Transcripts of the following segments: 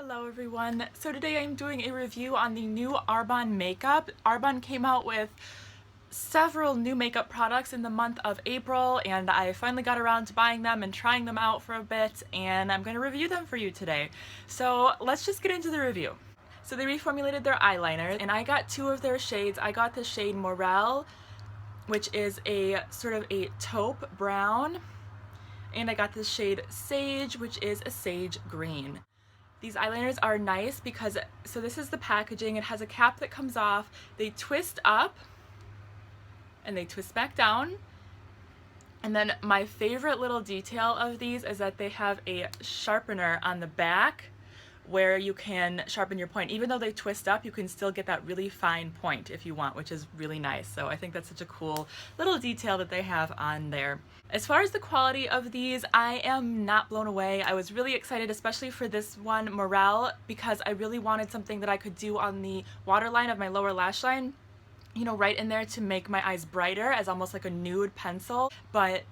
Hello everyone. So today I'm doing a review on the new Arbonne makeup. Arbonne came out with several new makeup products in the month of April, and I finally got around to buying them and trying them out for a bit, and I'm going to review them for you today. So let's just get into the review. So they reformulated their eyeliner, and I got two of their shades. I got the shade Morel, which is a sort of a taupe brown, and I got the shade Sage, which is a sage green. These eyeliners are nice because, so this is the packaging. It has a cap that comes off. They twist up and they twist back down. And then my favorite little detail of these is that they have a sharpener on the back where you can sharpen your point. Even though they twist up, you can still get that really fine point if you want, which is really nice. So I think that's such a cool little detail that they have on there. As far as the quality of these, I am not blown away. I was really excited, especially for this one, Morel, because I really wanted something that I could do on the waterline of my lower lash line, you know, right in there to make my eyes brighter as almost like a nude pencil. But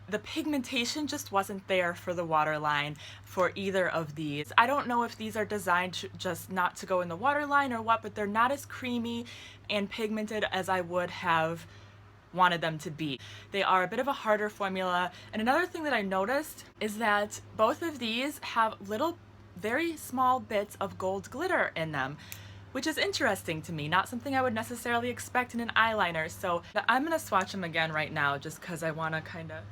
the pigmentation just wasn't there for the waterline for either of these. I don't know if these are designed just not to go in the waterline or what, but they're not as creamy and pigmented as I would have wanted them to be. They are a bit of a harder formula. And another thing that I noticed is that both of these have little, very small bits of gold glitter in them, which is interesting to me, not something I would necessarily expect in an eyeliner. So I'm gonna swatch them again right now just because I wanna kinda.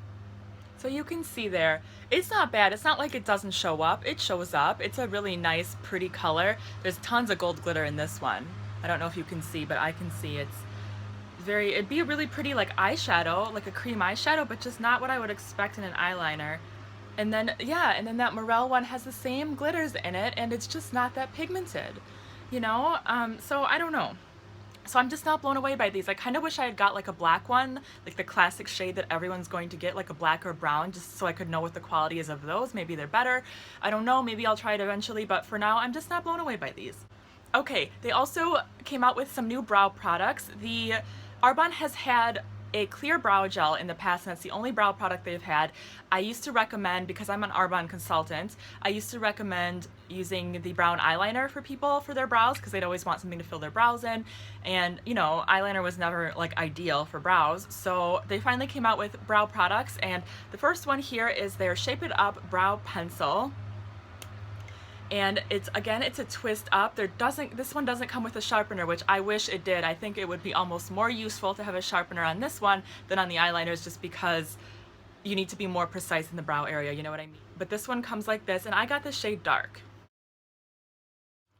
So you can see there, it's not bad. It's not like it doesn't show up. It shows up. It's a really nice, pretty color. There's tons of gold glitter in this one. I don't know if you can see, but I can see it's very, it'd be a really pretty like eyeshadow, like a cream eyeshadow, but just not what I would expect in an eyeliner. And then, yeah, and then that Morel one has the same glitters in it, and it's just not that pigmented, you know? So I don't know. So I'm just not blown away by these. I kind of wish I had got like a black one, like the classic shade that everyone's going to get, like a black or brown, just so I could know what the quality is of those. Maybe they're better. I don't know, maybe I'll try it eventually, but for now I'm just not blown away by these. Okay, they also came out with some new brow products. The Arbonne has had a clear brow gel in the past, and that's the only brow product they've had. I used to recommend, because I'm an Arbonne consultant, I used to recommend using the brown eyeliner for people for their brows because they'd always want something to fill their brows in, and you know, eyeliner was never like ideal for brows. So they finally came out with brow products, and the first one here is their Shape It Up Brow Pencil. And it's, again, it's a twist up. This one doesn't come with a sharpener, which I wish it did. I think it would be almost more useful to have a sharpener on this one than on the eyeliners, just because you need to be more precise in the brow area, you know what I mean? But this one comes like this, and I got the shade Dark.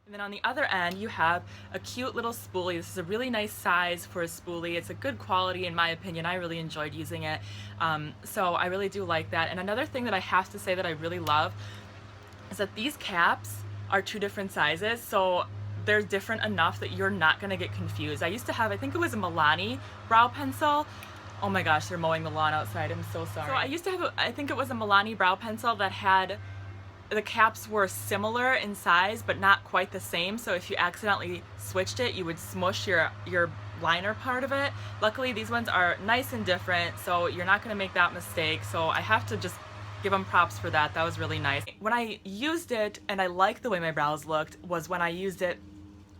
And then on the other end, you have a cute little spoolie. This is a really nice size for a spoolie. It's a good quality in my opinion. I really enjoyed using it. So I really do like that. And another thing that I have to say that I really love is that these caps are two different sizes, so they're different enough that you're not gonna get confused. I used to have, I think it was a Milani brow pencil. Oh my gosh, they're mowing the lawn outside, I'm so sorry. So I used to have, I think it was a Milani brow pencil that had, the caps were similar in size, but not quite the same, so if you accidentally switched it, you would smush your liner part of it. Luckily, these ones are nice and different, so you're not gonna make that mistake, so I have to just give them props for that. That was really nice. When I used it, and I liked the way my brows looked, was when I used it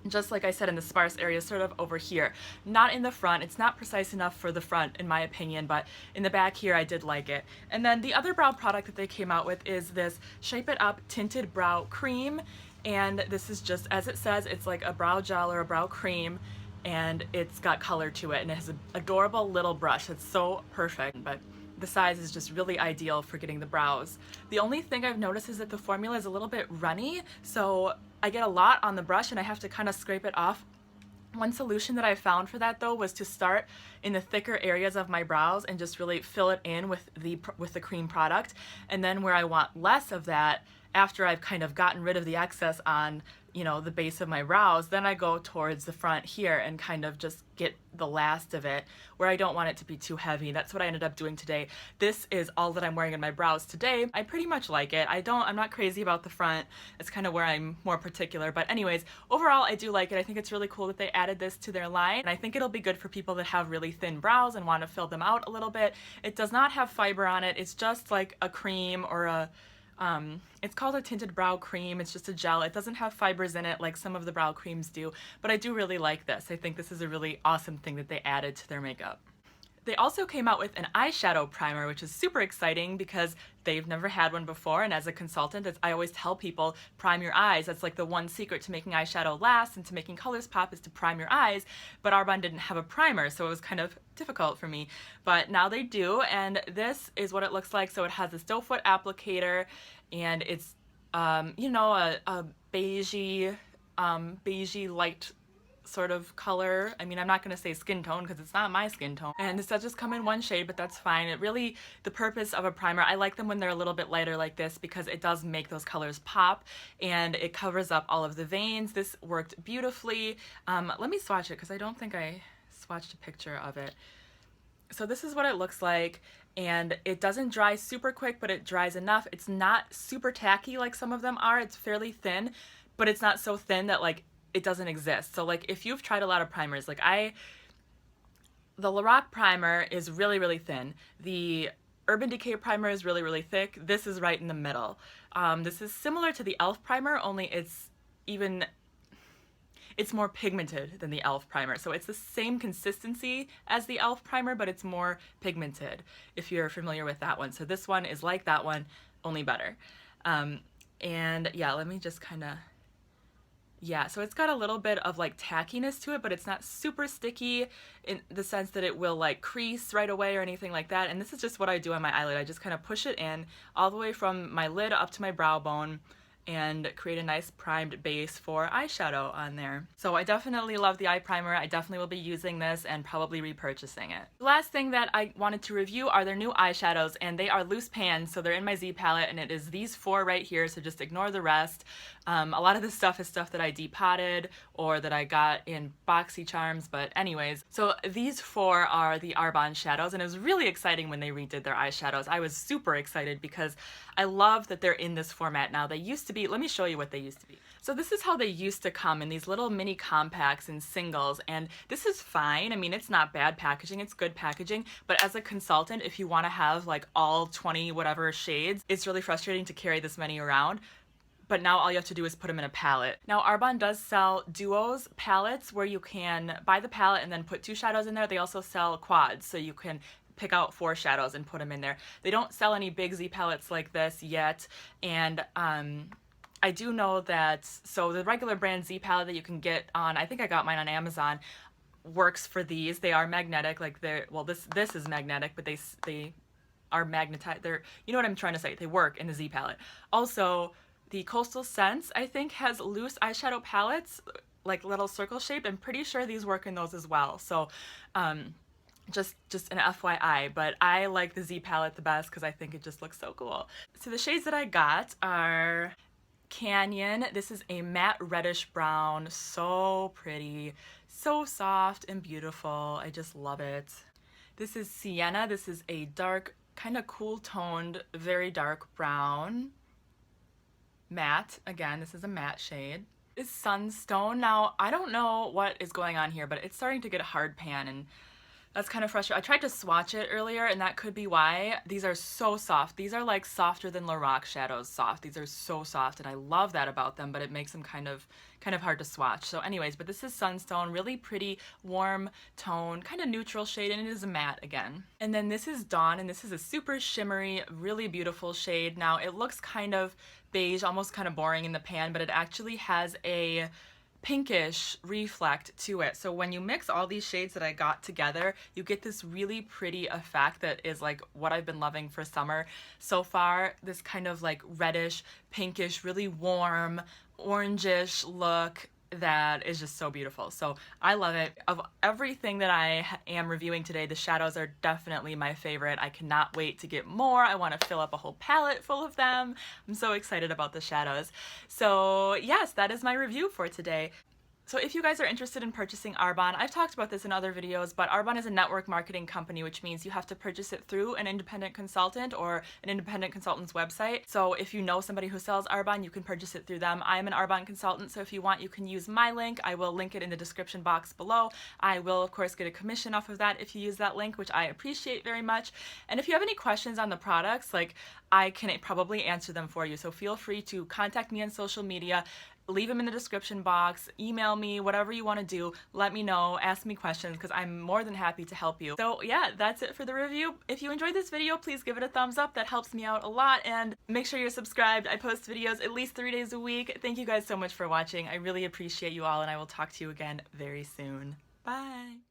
just like I said in the sparse areas, sort of over here. Not in the front. It's not precise enough for the front in my opinion, but in the back here I did like it. And then the other brow product that they came out with is this Shape It Up Tinted Brow Cream, and this is just, as it says, it's like a brow gel or a brow cream, and it's got color to it, and it has an adorable little brush. It's so perfect, but the size is just really ideal for getting the brows. The only thing I've noticed is that the formula is a little bit runny, so I get a lot on the brush and I have to kind of scrape it off. One solution that I found for that though was to start in the thicker areas of my brows and just really fill it in with the cream product, and then where I want less of that, after I've kind of gotten rid of the excess on, you know, the base of my brows, then I go towards the front here and kind of just get the last of it where I don't want it to be too heavy. That's what I ended up doing today. This is all that I'm wearing in my brows today. I pretty much like it. I'm not crazy about the front. It's kind of where I'm more particular. But anyways, overall I do like it. I think it's really cool that they added this to their line, and I think it'll be good for people that have really thin brows and want to fill them out a little bit. It does not have fiber on it. It's just like a cream or a It's called a tinted brow cream. It's just a gel. It doesn't have fibers in it like some of the brow creams do, but I do really like this. I think this is a really awesome thing that they added to their makeup. They also came out with an eyeshadow primer, which is super exciting because they've never had one before, and as a consultant, I always tell people, prime your eyes. That's like the one secret to making eyeshadow last and to making colors pop is to prime your eyes, but Arbonne didn't have a primer, so it was kind of difficult for me. But now they do, and this is what it looks like. So it has this doe foot applicator, and it's, you know, a beigey light sort of color. I mean, I'm not going to say skin tone because it's not my skin tone. And this does just come in one shade, but that's fine. It really, the purpose of a primer, I like them when they're a little bit lighter like this because it does make those colors pop and it covers up all of the veins. This worked beautifully. Let me swatch it because I don't think I swatched a picture of it. So this is what it looks like, and it doesn't dry super quick, but it dries enough. It's not super tacky like some of them are. It's fairly thin, but it's not so thin that like it doesn't exist. So like if you've tried a lot of primers, like the Lorac primer is really, really thin. The Urban Decay primer is really, really thick. This is right in the middle. This is similar to the e.l.f. primer, only it's more pigmented than the e.l.f. primer. So it's the same consistency as the e.l.f. primer, but it's more pigmented, if you're familiar with that one. So this one is like that one, only better. And yeah, let me just kind of, yeah, so it's got a little bit of like tackiness to it, but it's not super sticky in the sense that it will like crease right away or anything like that. And this is just what I do on my eyelid. I just kind of push it in all the way from my lid up to my brow bone and create a nice primed base for eyeshadow on there. So I definitely love the eye primer. I definitely will be using this and probably repurchasing it. The last thing that I wanted to review are their new eyeshadows, and they are loose pans, so they're in my Z palette, and it is these four right here, so just ignore the rest. A lot of this stuff is stuff that I depotted or that I got in BoxyCharms, but anyways. So these four are the Arbonne shadows, and it was really exciting when they redid their eyeshadows. I was super excited because I love that they're in this format now. They used to be, let me show you what they used to be. So this is how they used to come in these little mini compacts and singles, and this is fine. I mean, it's not bad packaging, it's good packaging, but as a consultant, if you want to have like all 20 whatever shades, it's really frustrating to carry this many around. But now all you have to do is put them in a palette. Now Arbonne does sell duos palettes where you can buy the palette and then put 2 shadows in there. They also sell quads, so you can pick out 4 shadows and put them in there. They don't sell any big Z palettes like this yet, and I do know that, so the regular brand Z palette that you can get on, I think I got mine on Amazon, works for these. They are magnetic, like they're, well, this is magnetic, but they are magnetized. They're, you know what I'm trying to say, they work in the Z palette. Also, the Coastal Scents, I think, has loose eyeshadow palettes, like little circle shape. I'm pretty sure these work in those as well. So just an FYI, but I like the Z palette the best because I think it just looks so cool. So the shades that I got are Canyon. This is a matte reddish brown, so pretty, so soft and beautiful. I just love it. This is Sienna. This is a dark, kind of cool toned, very dark brown. Matte, again, this is a matte shade. This is Sunstone. Now, I don't know what is going on here, but it's starting to get a hard pan, and that's kind of frustrating. I tried to swatch it earlier, and that could be why. These are so soft. These are like softer than Lorac shadows soft. These are so soft, and I love that about them, but it makes them kind of hard to swatch. So anyways, but this is Sunstone, really pretty, warm tone, kind of neutral shade, and it is a matte again. And then this is Dawn, and this is a super shimmery, really beautiful shade. Now, it looks kind of beige, almost kind of boring in the pan, but it actually has a pinkish reflect to it. So when you mix all these shades that I got together, you get this really pretty effect that is like what I've been loving for summer so far. This kind of like reddish, pinkish, really warm, orangish look that is just so beautiful. So I love it. Of everything that I am reviewing today, the shadows are definitely my favorite. I cannot wait to get more. I want to fill up a whole palette full of them. I'm so excited about the shadows. So yes, that is my review for today. So if you guys are interested in purchasing Arbonne, I've talked about this in other videos, but Arbonne is a network marketing company, which means you have to purchase it through an independent consultant or an independent consultant's website. So if you know somebody who sells Arbonne, you can purchase it through them. I'm an Arbonne consultant, so if you want, you can use my link. I will link it in the description box below. I will, of course, get a commission off of that if you use that link, which I appreciate very much. And if you have any questions on the products, like, I can probably answer them for you. So feel free to contact me on social media. Leave them in the description box, email me, whatever you want to do. Let me know, ask me questions, because I'm more than happy to help you. So yeah, that's it for the review. If you enjoyed this video, please give it a thumbs up. That helps me out a lot, and make sure you're subscribed. I post videos at least 3 days a week. Thank you guys so much for watching. I really appreciate you all, and I will talk to you again very soon. Bye!